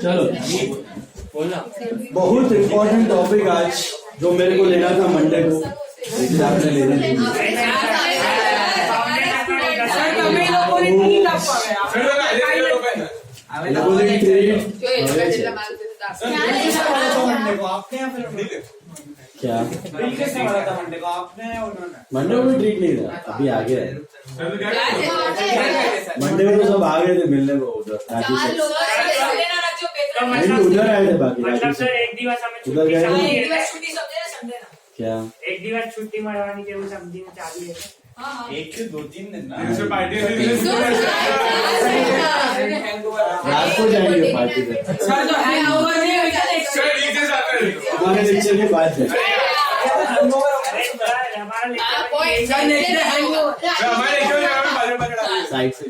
चलो बोलना। बहुत इम्पोर्टेंट टॉपिक आज जो मेरे को लेना था मंडे को, लेकिन आपने लेने नहीं क्या मंडे को भी ट्रीट नहीं था, अभी आ गया है। मंडे को तो सब आ गए थे मिलने को उधर उधर आए थे बाकी उधर गए क्या एक दिवस छुट्टी मरवानी के वो समझीने चालू है। एक से 2-3 दिन ना पार्टी रात को जाएंगे पार्टी पे हमारे लेक्चर के बाद है। साइड से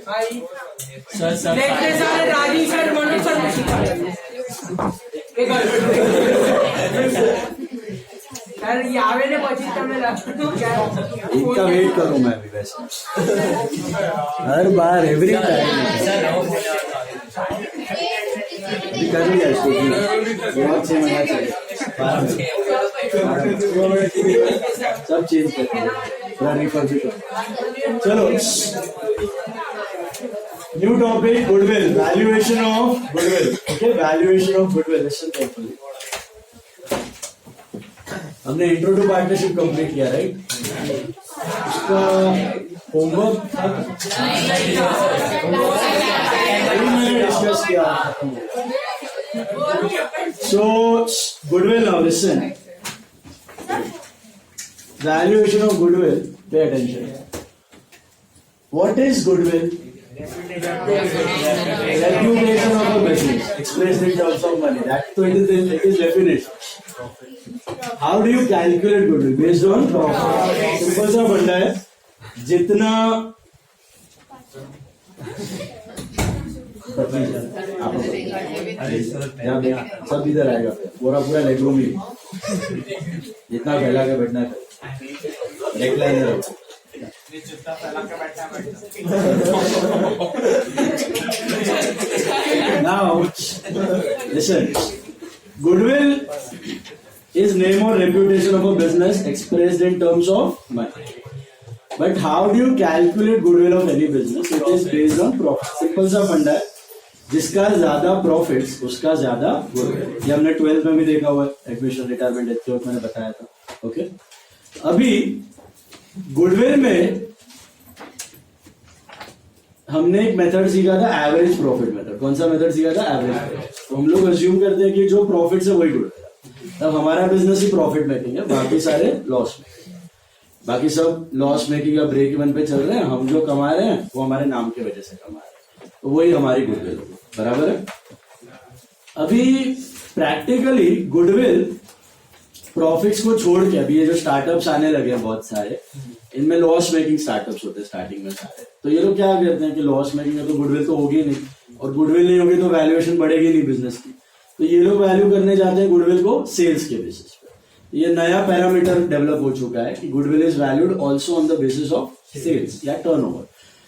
इनका वेट करूँ मैं भी वैसे हर बार एवरी टाइम कर लिया इसको बहुत 6 महीना चले सब चेंज कर पूरा रिफर्बिश कर। चलो new topic goodwill, valuation of goodwill. Okay, valuation of goodwill. Listen carefully. हमने इंट्रो टू पार्टनरशिप कंप्लीट किया राइट। इसका होमवर्क डिस्कस किया। So goodwill, now listen, valuation of goodwill, pay attention. What is goodwill? Reputation of a business expressed in terms of money. That so it is definition. How do you calculate goodwill? Based on profit. Simple सा फंडा है, जितना सब इधर आएगा, पूरा legroom ही जितना फैला के बैठना है, recliner Now, listen. Goodwill is name or reputation of a business expressed in terms of money. But how do you calculate goodwill of any business? It is based on profit. Simple सा फंडा है, जिसका ज्यादा profits उसका ज्यादा goodwill. ये हमने 12th में भी देखा हुआ है, एडमिशन रिटायरमेंट डेथ के वक्त मैंने बताया था। ओके, अभी गुडविल में हमने एक मेथड सीखा था, एवरेज प्रॉफिट मेथड। कौन सा मेथड सीखा था? Average profit. तो हम लोग अज्यूम करते हैं कि जो प्रॉफिट है वही गुडविल है। तब हमारा बिजनेस ही प्रॉफिट मेकिंग है, बाकी सारे लॉस मेकिंग, बाकी सब लॉस मेकिंग या ब्रेक इवन पे चल रहे हैं। हम जो कमा रहे हैं वो हमारे नाम की वजह से कमा रहे हैं, तो वही हमारी गुडविल होगी। बराबर है। अभी प्रैक्टिकली गुडविल प्रॉफिट्स को छोड़ के, अभी ये जो स्टार्टअप्स आने लगे हैं बहुत सारे, इनमें लॉस मेकिंग स्टार्टअप्स होते हैं स्टार्टिंग में सारे। तो ये लोग क्या करते हैं कि लॉस मेकिंग है तो गुडविल तो होगी नहीं, और गुडविल नहीं होगी तो वैल्यूएशन बढ़ेगी नहीं बिजनेस की। तो ये लोग वैल्यू करने जाते हैं गुडविल को सेल्स के बेसिस पे। ये नया पैरामीटर डेवलप हो चुका है कि goodwill is valued also on the basis of sales या टर्नओवर।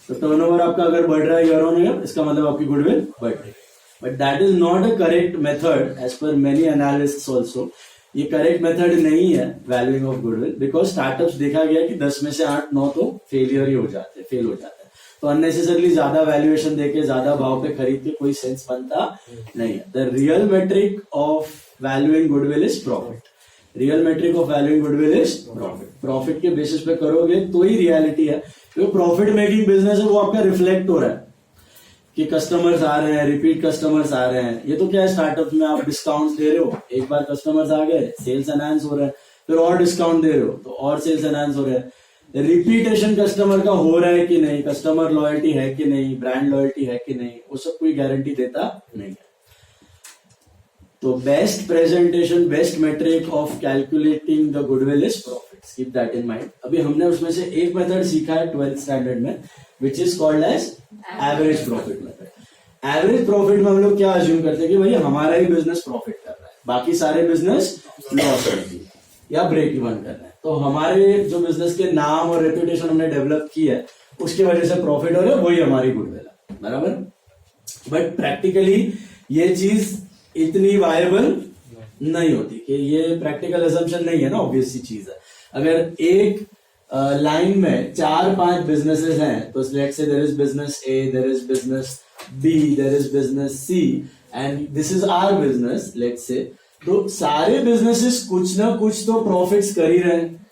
तो टर्नओवर आपका अगर बढ़ रहा है ईयर ऑन ईयर, इसका मतलब आपकी गुडविल बढ़ रही है। But that is not a correct method as per many analysts also. ये करेक्ट मेथड नहीं है valuing of goodwill, because startups देखा गया कि 10 में से 8-9 तो फेलियर ही हो जाते हैं, फेल हो जाते हैं। तो अननेसेसरली ज्यादा वैल्यूएशन देके ज्यादा भाव पे खरीद के कोई सेंस बनता नहीं है। The real metric of valuing goodwill is profit. Real metric of valuing goodwill is profit. Profit के बेसिस पे करोगे तो ही रियलिटी है। जो प्रॉफिट मेकिंग बिजनेस है वो आपका रिफ्लेक्ट हो रहा है कि कस्टमर्स आ रहे हैं, रिपीट कस्टमर्स आ रहे हैं। ये तो क्या है, स्टार्टअप में आप डिस्काउंट दे रहे हो, एक बार कस्टमर्स आ गए, सेल्स एनहांस हो रहे हैं, फिर और डिस्काउंट दे रहे हो तो और सेल्स एनहांस हो रहे हैं। रिपीटेशन कस्टमर का हो रहा है कि नहीं, कस्टमर लॉयल्टी है कि नहीं, ब्रांड लॉयल्टी है कि नहीं, वो सब कोई गारंटी देता नहीं है। तो best presentation, best metric of calculating the goodwill is profit. Keep that in mind. अभी हमने उसमें से एक मेथड सीखा है 12th स्टैंडर्ड में, which is called as average profit method. Average profit में हम लोग क्या अज्यूम करते हैं कि भाई हमारा ही बिजनेस प्रॉफिट कर रहा है, बाकी सारे बिजनेस लॉस कर रही है या ब्रेक इवन कर रहे हैं। तो हमारे जो बिजनेस के नाम और रेपुटेशन हमने डेवलप की है उसकी वजह से प्रॉफिट हो रहा है, वही हमारी गुडविल है, बराबर। बट प्रैक्टिकली ये चीज इतनी वायबल नहीं होती कि ये प्रैक्टिकल असम्पशन नहीं है ना, ऑब्वियस सी चीज है। अगर एक लाइन में 4-5 बिजनेसेस हैं तो let's say there is business A, there is business B, there is business C and this is our business let's say, तो सारे बिजनेसेस कुछ ना कुछ तो प्रॉफिट्स कर ही रहे हैं।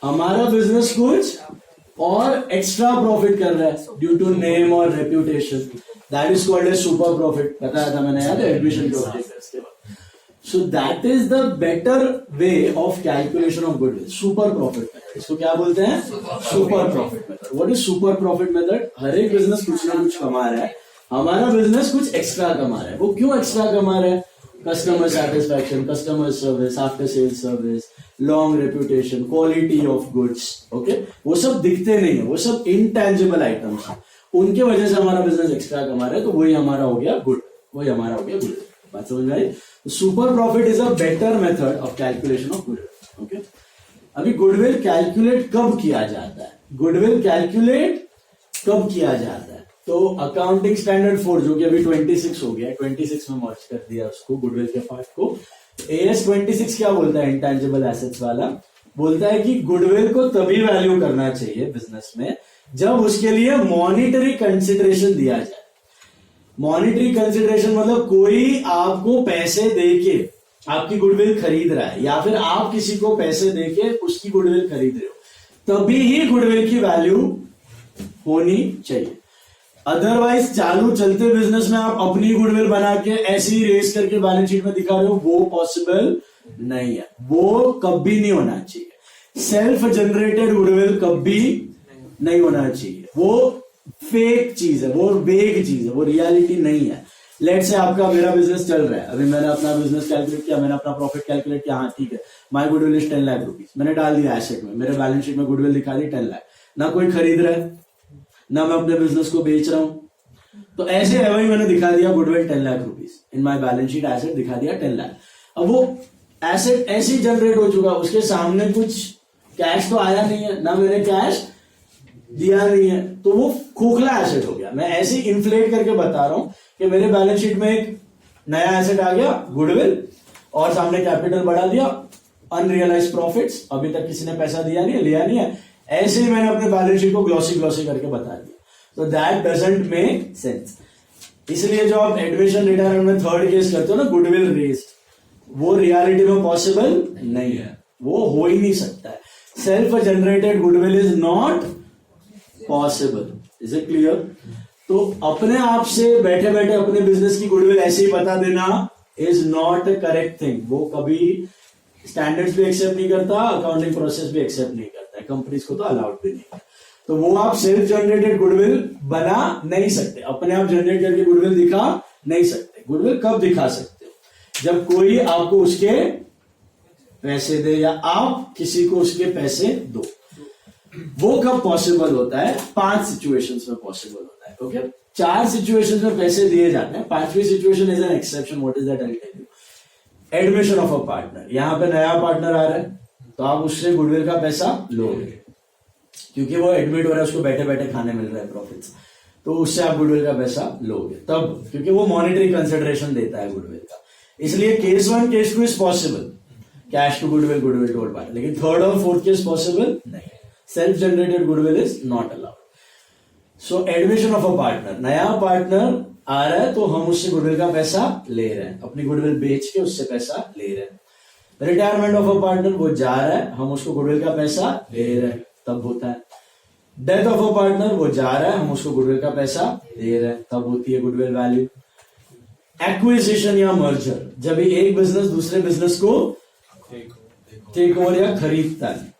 हमारा बिजनेस कुछ और एक्स्ट्रा प्रॉफिट कर रहा है ड्यू टू नेम और reputation, that is called a super profit. बताया था मैंने याद है एडमिशन के ऑब्जेक्टिव्स के बाद। So that is the better way of calculation of goodwill. Super profit method. इसको क्या बोलते हैं? Super profit method. What is super profit method? हर एक बिजनेस कुछ ना कुछ कमा रहा है, हमारा बिजनेस कुछ एक्स्ट्रा कमा रहा है। वो क्यों एक्स्ट्रा कमा रहा है? Customer satisfaction, customer service, after sales service, long reputation, quality of goods. Okay, वो सब दिखते नहीं है, वो सब इंटेंजिबल आइटम्स हैं, उनके वजह से हमारा बिजनेस एक्स्ट्रा कमा रहा है, तो वही हमारा हो गया गुड, वही हमारा हो गया गुड। बात समझ में आई? Super profit is a better method of calculation of goodwill. Okay, अभी गुडविल कैलकुलेट कब किया जाता है? गुडविल कैलकुलेट कब किया जाता है? तो अकाउंटिंग स्टैंडर्ड 4 जो कि अभी 26 हो गया, 26 में मर्ज कर दिया उसको, गुडविल के पार्ट को। AS 26 क्या बोलता है? इंटेंजिबल एसेट्स वाला बोलता है कि गुडविल को तभी वैल्यू करना चाहिए बिजनेस में जब उसके लिए मॉनिटरी कंसिडरेशन दिया जाए। मॉनिटरी कंसिडरेशन मतलब कोई आपको पैसे देके आपकी गुडविल खरीद रहा है या फिर आप किसी को पैसे देके उसकी गुडविल खरीद रहे हो, तभी ही गुडविल की वैल्यू होनी चाहिए। अदरवाइज चालू चलते बिजनेस में आप अपनी गुडविल बना के ऐसे ही रेस करके बैलेंस शीट में दिखा रहे हो, वो पॉसिबल नहीं है, वो कभी नहीं होना चाहिए। सेल्फ जनरेटेड गुडविल कभी नहीं होना चाहिए, वो फेक चीज है, वो वेग चीज है, वो रियलिटी नहीं है। लेट से आपका मेरा बिजनेस चल रहा है, अभी मैंने अपना बिजनेस कैलकुलेट किया, मैंने अपना प्रॉफिट कैलकुलेट किया, हाँ ठीक है, माई गुडविल इज 10 लाख रुपीज, मैंने डाल दिया एसेट में, मेरे बैलेंस शीट में गुडविल दिखा दी 10 लाख, ना कोई खरीद रहा है ना मैं अपने बिजनेस को बेच रहा हूं, तो ऐसे है वही मैंने दिखा दिया goodwill 10 lakh rupees in my balance sheet, asset दिखा दिया 10 लाख। अब वो एसेट ऐसे जनरेट हो चुका, उसके सामने कुछ कैश तो आया नहीं है, ना मैंने कैश दिया नहीं है, तो वो खोखला एसेट हो गया। मैं ऐसे इन्फ्लेट करके बता रहा हूं कि मेरे बैलेंस शीट में एक नया एसेट आ गया गुडविल, और सामने कैपिटल बढ़ा दिया, अनरियलाइज प्रॉफिट्स, अभी तक किसी ने पैसा दिया नहीं है, लिया नहीं है, ऐसे ही मैंने अपने बैलेंस शीट को ग्लॉसी करके बता दिया, तो दैट डजंट मेक सेंस। इसलिए जो आप एडमिशन रिटायरमेंट में थर्ड केस करते हो ना, गुडविल रेस्ड, वो रियलिटी में पॉसिबल नहीं है, वो हो ही नहीं सकता है। Self generated goodwill is not possible. Is it clear? तो अपने आप से बैठे बैठे अपने बिजनेस की गुडविल ऐसे ही बता देना is not a correct thing. वो कभी स्टैंडर्ड्स भी एक्सेप्ट नहीं करता, अकाउंटिंग प्रोसेस भी एक्सेप्ट नहीं करता है, कंपनीज को तो अलाउड भी नहीं है। तो वो आप सेल्फ जनरेटेड गुडविल बना नहीं सकते, अपने आप जनरेट करके गुडविल दिखा नहीं सकते। गुडविल कब दिखा सकते हो? जब कोई आपको उसके पैसे दे या आप किसी को उसके पैसे दो। वो कब पॉसिबल होता है? 5 सिचुएशंस में पॉसिबल होता है। ओके, 4 सिचुएशंस में पैसे दिए जाते हैं, 5वीं situation is an exception. What is that? I will tell you. Admission of a partner, यहां पे नया पार्टनर आ रहा है तो आप उससे गुडविल का पैसा लोगे, क्योंकि वो एडमिट हो रहा है, उसको बैठे बैठे खाने मिल रहा है प्रॉफिट्स, तो उससे आप गुडविल का पैसा लोगे तब, क्योंकि वो मॉनिटरी कंसिडरेशन देता है गुडविल का। इसलिए case 1 case 2 is possible, cash to goodwill, goodwill to partner, लेकिन थर्ड और फोर्थ केस पॉसिबल नहीं। Self generated goodwill is not allowed. So admission of a partner, नया पार्टनर आ रहा है तो हम उससे गुडविल का पैसा ले रहे हैं, अपनी गुडविल बेच के उससे पैसा ले रहे हैं। रिटायरमेंट ऑफ अ पार्टनर, वो जा रहा है, हम उसको गुडविल का पैसा ले रहे हैं, तब होता है। डेथ ऑफ अ पार्टनर, वो जा रहा है, हम उसको गुडविल का पैसा दे रहे हैं, तब होती है गुडविल वैल्यू। एक्विजिशन या मर्जर, जब एक बिजनेस दूसरे बिजनेस को टेक ओवर या खरीदता है।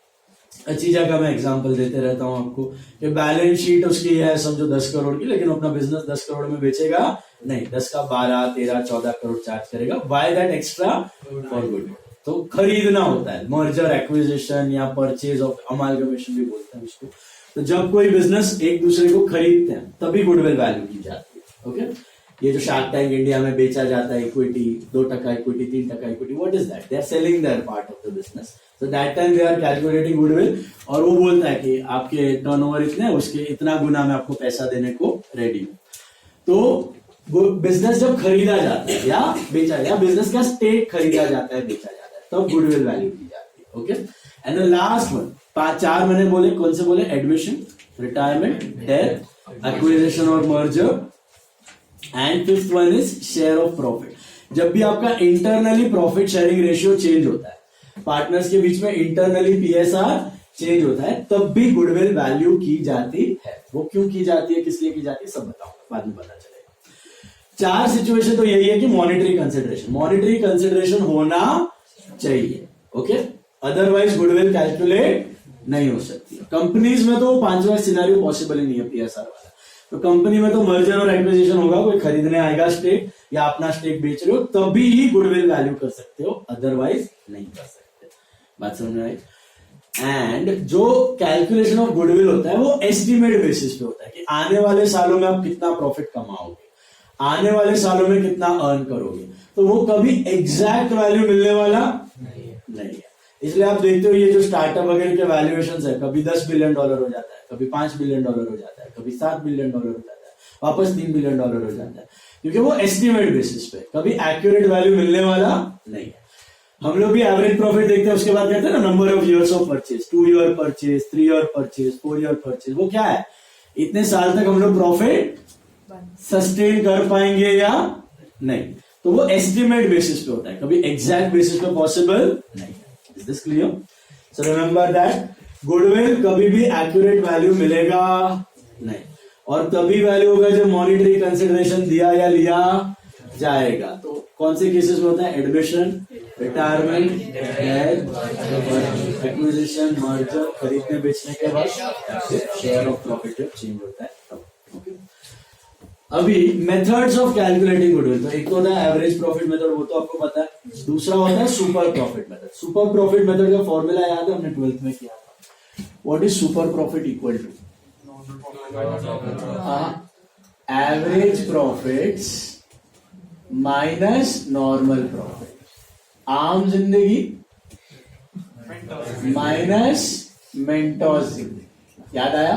अच्छी जगह मैं एग्जांपल देते रहता हूं आपको कि बैलेंस शीट उसकी है समझो 10 करोड़ की, लेकिन अपना बिजनेस 10 करोड़ में बेचेगा नहीं, 10 का 12, 13, 14 करोड़ चार्ज करेगा। By that extra for good, तो खरीदना होता है। मर्जर, एक्विजिशन या परचेज ऑफ अमालगमेशन भी बोलते हैं उसको। तो जब कोई बिजनेस एक दूसरे को खरीदते हैं तभी गुडविल वैल्यू की जाती है। ओके, ये जो शार्क टैंक इंडिया में बेचा जाता है equity, 2% equity, 3% equity, what is that? They are selling their part of the business, so that time they are calculating goodwill, और वो बोलता है कि आपके टर्नओवर इतने, उसके इतना गुना मैं आपको पैसा देने को रेडी हूं। तो बिजनेस जब खरीदा जाता है या बेचा, या बिजनेस का स्टेक खरीदा जाता है, बेचा जाता है, तब गुडविल वैल्यू दी जाती है। Okay, and the last one, 4 मैंने बोले, कौन से बोले? एडमिशन, रिटायरमेंट, डेथ, एक्विजिशन और merger, and fifth one is share of profit. जब भी आपका internally profit sharing ratio change होता है, पार्टनर्स के बीच में इंटरनली पीएसआर चेंज होता है, तब भी गुडविल वैल्यू की जाती है। वो क्यों की जाती है, किस लिए की जाती है, सब बताऊंगा, बाद में पता चलेगा। 4 सिचुएशन तो यही है कि मॉनिटरी कंसिडरेशन होना चाहिए। ओके, अदरवाइज गुडविल कैलकुलेट नहीं हो सकती। कंपनीज में तो 5वां सिनेरियो पॉसिबल ही नहीं है पीएसआर वाला। तो कंपनी में तो मर्जर और एक्विजिशन होगा, कोई खरीदने आएगा स्टेक या अपना स्टेक बेच रहे हो, तभी ही गुडविल वैल्यू कर सकते हो, अदरवाइज नहीं कर सकते। बात समझ में आई? एंड जो कैलकुलेशन ऑफ गुडविल होता है वो एस्टिमेट बेसिस पे होता है कि आने वाले सालों में आप कितना प्रॉफिट कमाओगे, आने वाले सालों में कितना अर्न करोगे। तो वो कभी एग्जैक्ट वैल्यू मिलने वाला नहीं है। इसलिए आप देखते हो ये जो स्टार्टअप वगैरह के वैल्यूएशन है, कभी $10 बिलियन हो जाता है, कभी $5 बिलियन हो जाता है, कभी $7 बिलियन हो जाता है, वापस $3 बिलियन हो जाता है, क्योंकि वो एस्टिमेट बेसिस पे, कभी एक्यूरेट वैल्यू मिलने वाला नहीं है। हम लोग भी एवरेज प्रॉफिट देखते हैं, उसके बाद कहते हैं ना number of years of purchase, 2 year purchase, 3 year purchase, 4 year purchase. वो क्या है? इतने साल तक हम लोग प्रॉफिट सस्टेन कर पाएंगे या नहीं। तो वो एस्टिमेट बेसिस पे होता है, कभी एग्जैक्ट बेसिस पे पॉसिबल नहीं है। Is this clear? So remember that goodwill कभी भी accurate value मिलेगा नहीं, और तभी वैल्यू होगा जब मॉनिटरी कंसिडरेशन दिया या लिया जाएगा। तो कौन से केसेस में होता है? Admission, retirement, death, acquisition, merger, खरीदने बेचने के बाद शेयर ऑफ प्रॉफिट जब चेंज होता है तब। अभी मेथड्स ऑफ कैलकुलेटिंग गुडविल, तो एक तो होता है एवरेज प्रॉफिट मेथड, वो तो आपको पता है। दूसरा होता है super profit method. Super profit method का फॉर्मूला याद है, हमने 12th में किया था। What is super profit equal to? Average profits minus normal profit. आम जिंदगी माइनस मेंटोस जिंदगी। याद आया?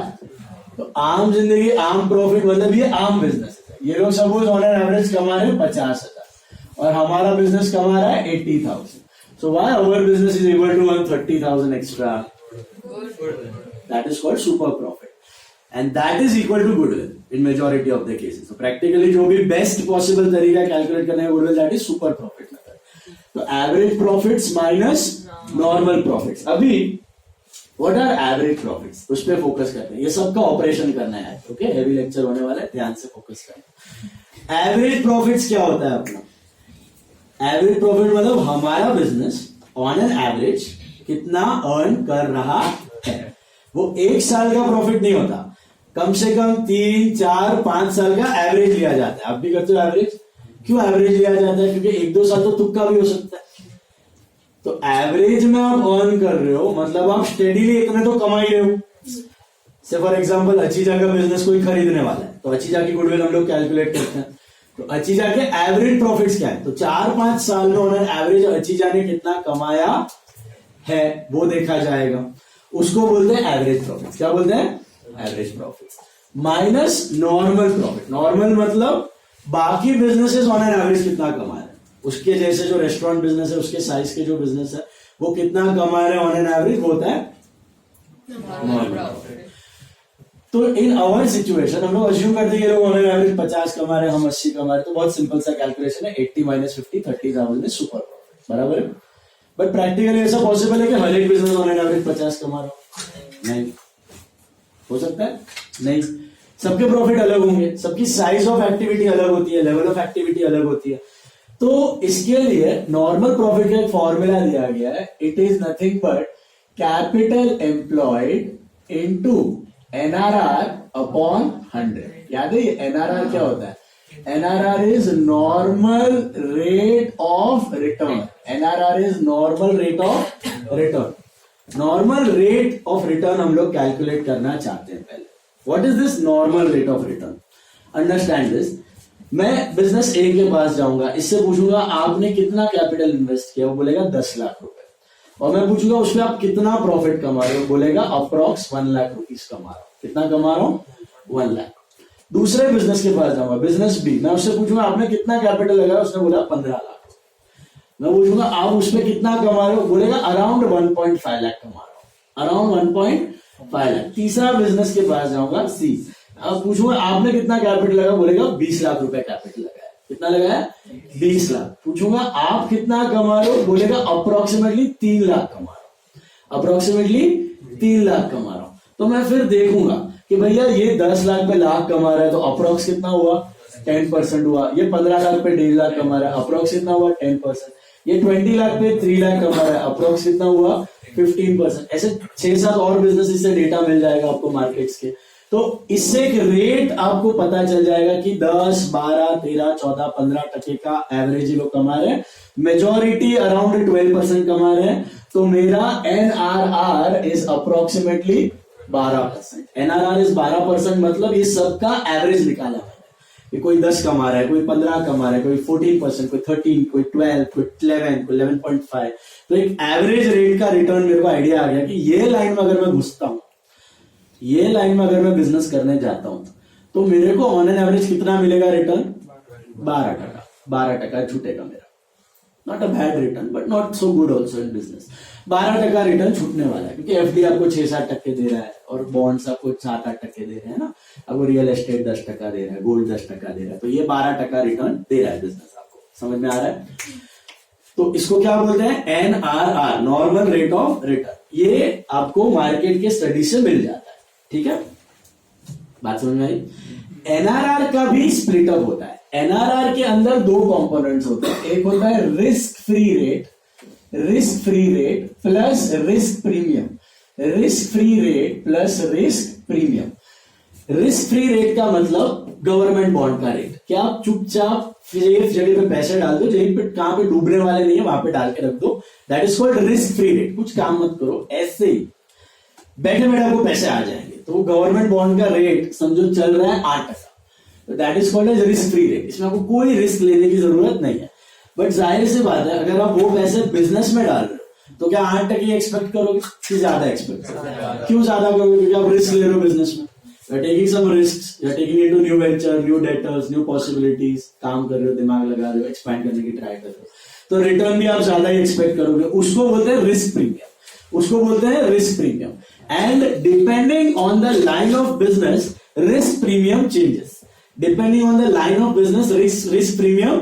तो आम जिंदगी, आम प्रॉफिट मतलब ये आम बिजनेस है। ये लोग सपोज ऑन एन एवरेज कमा रहे हैं 50,000 और हमारा बिजनेस कमा रहा है 80,000। So why our business is able to earn 30,000 extra? That is called super profit, and that is equal to goodwill in majority of the cases. तो प्रैक्टिकली जो भी बेस्ट पॉसिबल तरीका कैलकुलेट करने का goodwill, that is super profit method. तो average profits minus normal profits. अभी what are average profits, उस पर फोकस करते हैं। ये सबका ऑपरेशन करना है, ओके? हेवी लेक्चर होने वाला है, ध्यान से फोकस करना। एवरेज प्रॉफिट्स क्या होता है अपना? एवरेज प्रॉफिट मतलब हमारा बिजनेस ऑन एन एवरेज कितना अर्न कर रहा है। वो 1 साल का प्रॉफिट नहीं होता, कम से कम 3, 4, 5 साल का एवरेज लिया जाता है। आप भी करते हो एवरेज? क्यों एवरेज लिया जाता है? क्योंकि 1-2 साल तो तुक्का भी हो सकता है। तो एवरेज में आप अर्न कर रहे हो, मतलब आप स्टेडीली इतने तो कमा ही रहे हो। से फॉर एग्जांपल अचीजा का बिजनेस कोई खरीदने वाला है, तो अचीजा की गुडविल हम लोग कैलकुलेट करते हैं। तो अचीजा के एवरेज प्रॉफिट्स क्या है? तो 4-5 साल में ऑन एवरेज अचीजा ने कितना कमाया है वो देखा जाएगा, उसको बोलते हैं एवरेज प्रॉफिट। क्या बोलते हैं? Average profit minus normal profit. Normal मतलब बाकी बिजनेसेस ऑन एन एवरेज कितना कमा रहे हैं, उसके जैसे जो रेस्टोरेंट बिजनेस है, उसके साइज के जो बिजनेस है, वो कितना कमा रहे हैं ऑन एन एवरेज, वो होता है नॉर्मल प्रॉफिट। तो इन आवर सिचुएशन हम लोग अज्यूम करते हैं कि लोग ऑन एन एवरेज 50 कमा रहे हैं, हम 80 कमा रहे हैं। तो बहुत सिंपल सा कैलकुलेशन है, 80 - 50, 30,000 में सुपर प्रॉफिट, बराबर है। बट प्रैक्टिकली ऐसा पॉसिबल है कि हर एक बिजनेस ऑन एन एवरेज 50 कमा रहा हो? नहीं हो सकता है, नहीं। सबके प्रॉफिट अलग होंगे, सबकी साइज ऑफ एक्टिविटी अलग होती है, लेवल ऑफ एक्टिविटी अलग होती है। तो इसके लिए नॉर्मल प्रॉफिट का एक फॉर्मूला दिया गया है। It is nothing but capital employed into NRR upon 100। याद है ये NRR क्या होता है? NRR is normal rate of return. NRR is normal rate of return. Normal rate of return हम लोग कैलकुलेट करना चाहते हैं पहले। What is this normal rate of return? Understand this. मैं बिजनेस ए के पास जाऊंगा, इससे पूछूंगा आपने कितना कैपिटल इन्वेस्ट किया, वो बोलेगा 10 लाख रुपए, और मैं पूछूंगा उसमें आप कितना प्रॉफिट कमा रहे हो, बोलेगा अप्रॉक्स 1 लाख रुपीज कमा रहा हूं। कितना कमा रहा हूं? 1 लाख। दूसरे बिजनेस के पास जाऊंगा, बिजनेस बी, मैं उससे पूछूंगा आपने कितना कैपिटल लगाया, उसने बोला 15 लाख। मैं पूछूंगा आप उसमें कितना कमा रहे हो, बोलेगा अराउंड 1.5 लाख कमा रहा हूं, अराउंड 1.5 लाख। तीसरा बिजनेस के पास जाऊंगा, सी, अब पूछूंगा आपने कितना कैपिटल लगाया, बोलेगा 20 लाख रुपए कैपिटल लगाया। कितना लगाया? 20 लाख। पूछूंगा आप कितना कमा रहे हो, बोलेगा अप्रोक्सीमेटली 3 लाख कमा रहा हूं, अप्रोक्सीमेटली 3 लाख कमा रहा हूं। तो मैं फिर देखूंगा कि भैया ये 10 लाख पे लाख कमा रहा है, तो अप्रोक्स कितना हुआ? 10% हुआ। ये 15 लाख पे 1.5 लाख कमा रहा है, अप्रोक्स कितना हुआ? 10%। ये 20 लाख पे 3 लाख कमा रहा है, अप्रोक्स कितना हुआ? 15%। ऐसे 6-7 और बिजनेस से डेटा मिल जाएगा आपको मार्केट्स के। तो इससे एक रेट आपको पता चल जाएगा कि 10, 12, 13, 14, 15% का एवरेज लोग कमा रहे हैं, मेजोरिटी अराउंड 12% कमा रहे हैं। तो मेरा NRR is approximately 12%। NRR is 12%, मतलब ये सबका एवरेज निकाला है कि कोई 10 कमा रहा है, कोई 15 कमा रहा है, कोई 14%, कोई 13, कोई 12, कोई 11, कोई 11.5। तो एक एवरेज रेट का रिटर्न मेरे को आइडिया आ गया कि ये लाइन में अगर मैं घुसता हूं, ये लाइन में अगर मैं बिजनेस करने जाता हूं, तो मेरे को ऑन एन एवरेज कितना मिलेगा रिटर्न? 12%। 12% छूटेगा मेरा। Not a bad return but not so good also in business. 12% return छूटने वाला है, क्योंकि एफडी आपको 6-7% दे रहा है और बॉन्ड्स आपको 7-8% दे रहे हैं ना, आपको रियल एस्टेट 10% दे रहा है, गोल्ड 10% दे रहा है, तो ये 12% रिटर्न दे रहा है बिजनेस। आपको समझ में आ रहा है? तो इसको क्या बोलते हैं? NRR, normal rate of return. ये आपको मार्केट के स्टडी से मिल जाता है। ठीक है, बात समझ में आई? NRR का भी स्प्लिट अप होता है। NRR के अंदर 2 कंपोनेंट्स होते हैं, एक होता है risk free rate, risk free rate plus risk premium, risk free rate plus risk premium. Risk free rate का मतलब गवर्नमेंट बॉन्ड का रेट, कि आप चुपचाप सेफ जगह पे पैसे डाल दो, जहीं पे कहां पे डूबने वाले नहीं है वहां पे डाल के रख दो, that is called risk free rate. कुछ काम मत करो, ऐसे ही बैठे बैठे आपको पैसे आ जाएंगे। तो गवर्नमेंट बॉन्ड का रेट समझो चल रहा है 8%, तो that is called as risk free rate. इसमें आपको कोई रिस्क लेने की जरूरत नहीं है। बट जाहिर सी बात है, अगर आप वो पैसे बिजनेस में डाल रहे हो, तो क्या 8% एक्सपेक्ट करोगे कि ज्यादा एक्सपेक्ट करोगे? क्यों ज्यादा करोगे? क्योंकि आप रिस्क ले रहे हो बिजनेस में, you are taking some risks, you are taking into new venture, new debtors, new possibilities, काम कर रहे हो, दिमाग लगा रहे हो, एक्सपैंड करने की ट्राई कर रहे हो, तो रिटर्न भी आप ज्यादा ही एक्सपेक्ट करोगे। उसको बोलते हैं रिस्क प्रीमियम, उसको बोलते हैं risk premium. And depending on the line of business, risk premium changes. Depending on the line of business, risk premium,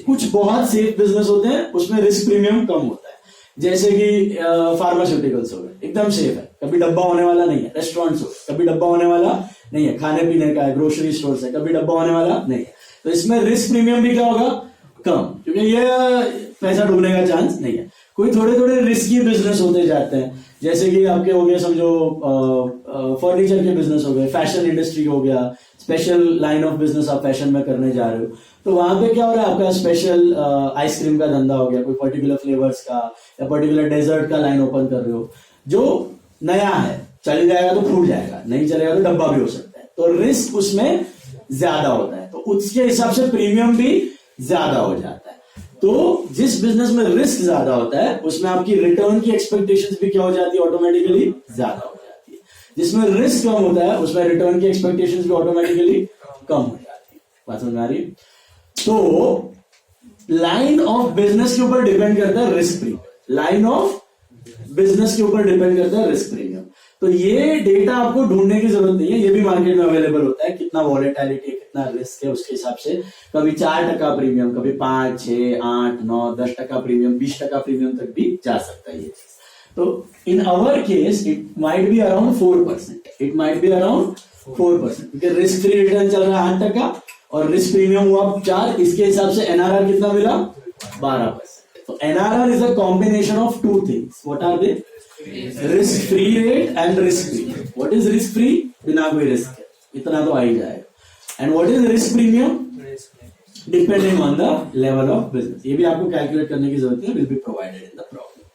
कुछ बहुत सेफ बिजनेस होते हैं उसमें रिस्क प्रीमियम कम होता है, जैसे कि फार्मास्यूटिकल्स हो गए, एकदम सेफ है, कभी डब्बा होने वाला नहीं है। रेस्टोरेंट्स हो, कभी डब्बा होने वाला नहीं है, खाने पीने का है, ग्रोसरी स्टोर है, कभी डब्बा होने वाला नहीं है। तो इसमें रिस्क प्रीमियम भी क्या होगा? कम, क्योंकि ये पैसा डूबने का चांस नहीं है। कोई थोड़े थोड़े रिस्की बिजनेस होते जाते हैं, जैसे कि आपके हो गए समझो फर्नीचर के बिजनेस हो गए, फैशन इंडस्ट्री हो गया, स्पेशल लाइन ऑफ बिजनेस आप फैशन में करने जा रहे हो, तो वहां पे क्या हो रहा है, आपका स्पेशल आइसक्रीम का धंधा हो गया, कोई पर्टिकुलर फ्लेवर्स का या पर्टिकुलर डेजर्ट का लाइन ओपन कर रहे हो, जो नया है, चल जाएगा तो फूट जाएगा, नहीं चलेगा तो डब्बा भी हो सकता है, तो रिस्क उसमें ज्यादा होता है, तो उसके हिसाब से प्रीमियम भी ज्यादा हो जाता है। तो जिस बिजनेस में रिस्क ज्यादा होता है उसमें आपकी रिटर्न की एक्सपेक्टेशंस भी क्या हो जाती है? ऑटोमेटिकली ज्यादा हो जाती है। जिसमें रिस्क कम होता है उसमें रिटर्न की एक्सपेक्टेशंस भी ऑटोमेटिकली कम हो जाती है। बात समझ में आ रही है? तो लाइन ऑफ बिजनेस के ऊपर डिपेंड करता है risk premium, line of business के ऊपर डिपेंड करता है रिस्क प्रीमियम। तो ये डेटा आपको ढूंढने की जरूरत नहीं है, ये भी मार्केट में अवेलेबल होता है, कितना वॉलेटिलिटी है, कितना रिस्क है, उसके हिसाब से कभी 4% प्रीमियम, कभी 5, 6, 8, 9, 10% प्रीमियम, 20% प्रीमियम तक भी जा सकता है ये चीज। तो in our case it might be around 4%, it might be around 4%, क्योंकि रिस्क फ्री रिटर्न चल रहा है 8% और रिस्क प्रीमियम हुआ 4, इसके हिसाब से एनआरआर कितना मिला? 12%। तो NRR is a combination of 2 things. What are they? Risk free rate and risk premium. What is risk free? बिना कोई रिस्क है, इतना तो आ ही जाएगा। And what is risk premium? Depending on the level of business. ये भी आपको कैलकुलेट करने की जरूरत है, will be provided in the problem.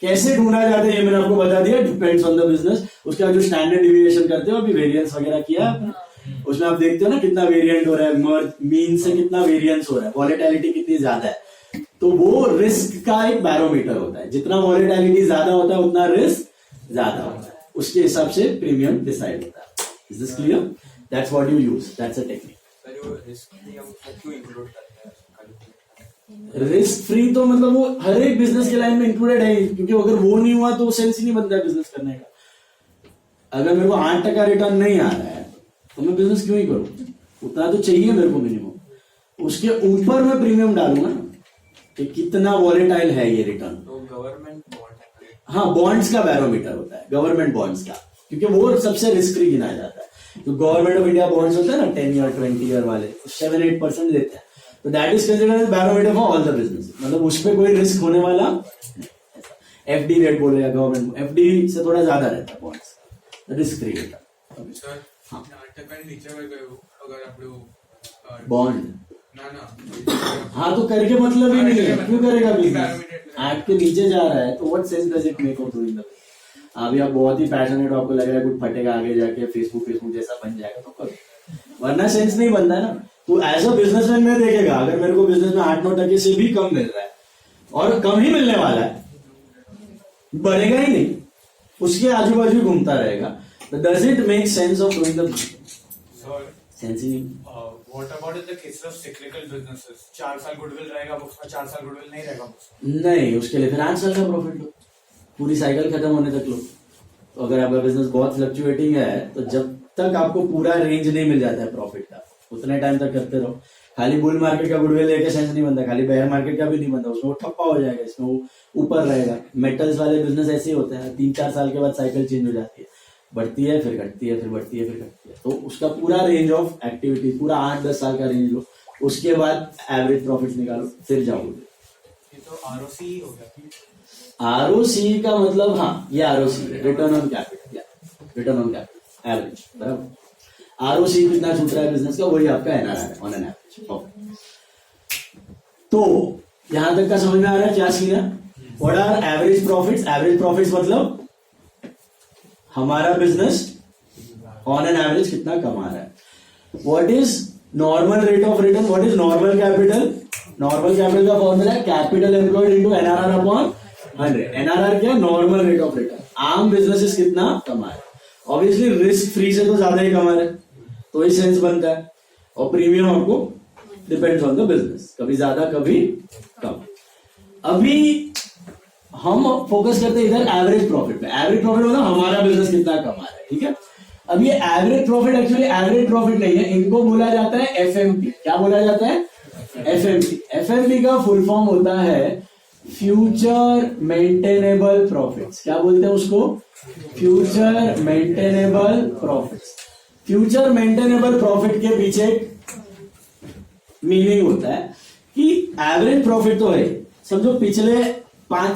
कैसे ढूंढा जाता है ये मैंने आपको बता दिया, डिपेंड्स ऑन द बिजनेस। उसका जो स्टैंडर्ड डिविएशन करते हो, अभी वेरिएंस वगैरह किया, उसमें आप देखते हो ना कितना वेरिएंट हो रहा है, मीन से कितना वेरिएंस हो रहा है, वॉलेटिलिटी कितनी ज्यादा है, तो वो रिस्क का एक बैरोमीटर होता है। जितना वॉलेटिलिटी ज्यादा होता है उतना रिस्क ज्यादा होता है, उसके हिसाब से प्रीमियम डिसाइड होता है। Is this clear? That's what you use, that's a technique. Risk free तो मतलब वो हर एक बिजनेस के लाइन में इंक्लूडेड है, क्योंकि अगर वो नहीं हुआ तो सेंस ही नहीं बनता है बिजनेस करने का। अगर मेरे को 8% रिटर्न नहीं आ रहा है तो मैं बिजनेस क्यों ही करूं? उतना तो चाहिए मेरे को मिनिमम, उसके ऊपर मैं प्रीमियम डालूंगा ना कि कितना वॉलेटाइल है ये रिटर्न। तो गवर्नमेंट बॉन्ड, हाँ, बॉन्ड्स का बैरोमीटर होता है, गवर्नमेंट बॉन्ड्स का, क्योंकि वो सबसे रिस्क फ्री गिना जाता है। तो गवर्नमेंट ऑफ इंडिया बॉन्ड्स होते हैं ना 10 ईयर 20 ईयर वाले, 7-8% देते हैं, तो that is considered barometer for all the business, मतलब उस पर कोई रिस्क होने वाला। एफडी रेट बोलेगा गवर्नमेंट, एफडी से थोड़ा ज्यादा रहता है बॉन्ड्स, रिस्क फ्री रहता है। सर 8% नीचे में गए हो अगर आप बॉन्ड ना ना हाँ तो करके मतलब ही नहीं है, क्यों करेगा बिजनेस? एक्ट के नीचे जा रहा है तो what sense does it make of doing the? अभी आप बहुत ही पैशनेट हो, आपको लग रहा है कुछ फटेगा आगे जाके, फेसबुक जैसा बन जाएगा तो करो, वरना सेंस नहीं बनता है ना। तो एज अ बिजनेसमैन में देखेगा, अगर मेरे को बिजनेस में 8-9% से भी कम मिल रहा है और कम ही मिलने वाला है, बढ़ेगा ही नहीं, उसके आजू बाजू घूमता रहेगा, does it make sense of doing the? Sense ही नहीं। What about in the case of cyclical businesses? 4 साल गुडविल रहेगा बुक्स में, 4 साल गुडविल नहीं रहेगा बुक्स में। नहीं, उसके लिए फिर 8 साल का प्रॉफिट लो, पूरी साइकिल खत्म होने तक लो। तो अगर आपका बिजनेस बहुत फ्लक्चुएटिंग है तो जब तक आपको पूरा रेंज नहीं मिल जाता है प्रॉफिट का, उतने टाइम तक करते रहो। खाली बुल मार्केट का गुडविल लेके सेंस नहीं बनता, खाली बेयर मार्केट का भी नहीं बनता, उसमें वो ठप्पा हो जाएगा, इसमें वो ऊपर रहेगा। मेटल्स वाले बिजनेस ऐसे ही होते हैं, 3-4 साल के बाद साइकिल चेंज हो जाती है, बढ़ती है फिर घटती है, फिर बढ़ती है फिर घटती है। तो उसका पूरा रेंज ऑफ एक्टिविटी, पूरा 8-10 साल का रेंज लो, उसके बाद एवरेज प्रॉफिट निकालो, फिर जाओगे। ये तो आरओसी ही हो गया। आरओसी का मतलब, हाँ ये आरओसी है, return on capital, return on capital average, बराबर। आरओसी कितना छूट रहा है बिजनेस का, वही आपका एनआरआर है ऑन एन एवरेज। तो यहां तक का समझ में आ रहा है क्या सीन है? What are average profits? Average profits मतलब हमारा बिजनेस ऑन एन एवरेज कितना कमा रहा है। What is normal rate of return? What is normal capital? Normal capital का फॉर्मूला है capital employed into NRR upon 100। NRR क्या? Normal rate of return. आम बिजनेसेस कितना कमा रहे, ऑब्वियसली रिस्क फ्री से तो ज्यादा ही कमा रहे, तो ही सेंस बनता है। और प्रीमियम आपको डिपेंड्स ऑन द बिजनेस, कभी ज्यादा कभी कम। अभी हम फोकस करते हैं इधर एवरेज प्रॉफिट पे। एवरेज प्रॉफिट मतलब हमारा बिजनेस कितना कमा रहा है, ठीक है। अब ये average profit actually average profit नहीं है, इनको बोला जाता है एफएमपी। क्या बोला जाता है? एफएमपी। एफएमपी का फुल फॉर्म होता है फ्यूचर मेंटेनेबल प्रॉफिट्स। क्या बोलते हैं उसको? Future maintainable profits. Future maintainable profit के पीछे मीनिंग होता है कि एवरेज प्रॉफिट तो है, समझो पिछले 5